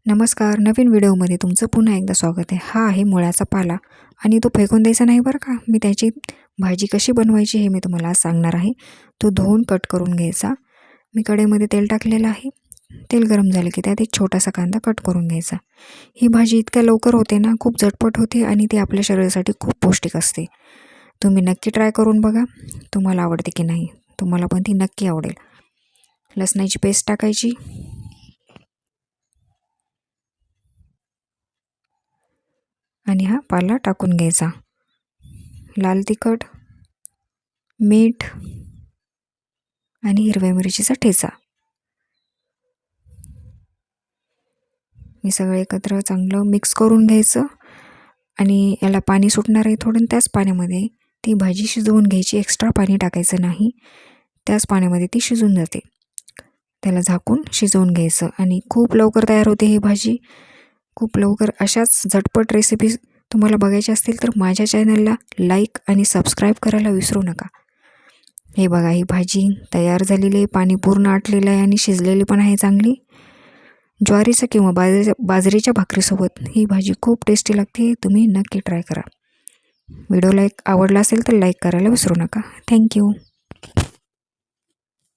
नमस्कार. नवीन व्हिडिओमध्ये तुमचं पुन्हा एकदा स्वागत आहे. हा आहे मुळ्याचा पाला आणि तो फेकून द्यायचा नाही बरं का. मी त्याची भाजी कशी बनवायची हे मी तुम्हाला आज सांगणार आहे. तो धुवून कट करून घ्यायचा. मी कढईमध्ये तेल टाकलेलं आहे. तेल गरम झालं की त्यात एक छोटासा कांदा कट करून घ्यायचा. ही भाजी इतक्या लवकर होते ना, खूप झटपट होते आणि ती आपल्या शरीरासाठी खूप पौष्टिक असते. तुम्ही नक्की ट्राय करून बघा. तुम्हाला आवडते की नाही. तुम्हाला पण ती नक्की आवडेल. लसणाची पेस्ट टाकायची. आणि हा पाला टाकून घ्यायचा. लाल तिखट, मीठ आणि हिरव्या मिरचीचा ठेचा. हे सगळं एकत्र चांगलं मिक्स करून घ्यायचं आणि याला पाणी सुटणार आहे थोडं. त्याच पाण्यामध्ये ती भाजी शिजवून घ्यायची. एक्स्ट्रा पाणी टाकायचं नाही. त्याच पाण्यामध्ये ती शिजून जाते. त्याला झाकून शिजवून घ्यायचं आणि खूप लवकर तयार होते ही भाजी. खूप लवकर अशाच झटपट रेसिपीज तुम्हाला बघायच्या असतील तर माझ्या चॅनलला लाईक आणि सबस्क्राईब करायला विसरू नका. हे बघा, ही भाजी तयार झालेली आहे. पाणी पूर्ण आटलेलं आहे आणि शिजलेली पण आहे चांगली. ज्वारीचं किंवा बाजरीच्या भाकरीसोबत ही भाजी खूप टेस्टी लागते. तुम्ही नक्की ट्राय करा. व्हिडिओ आवडला असेल तर लाईक करायला विसरू नका. थँक्यू.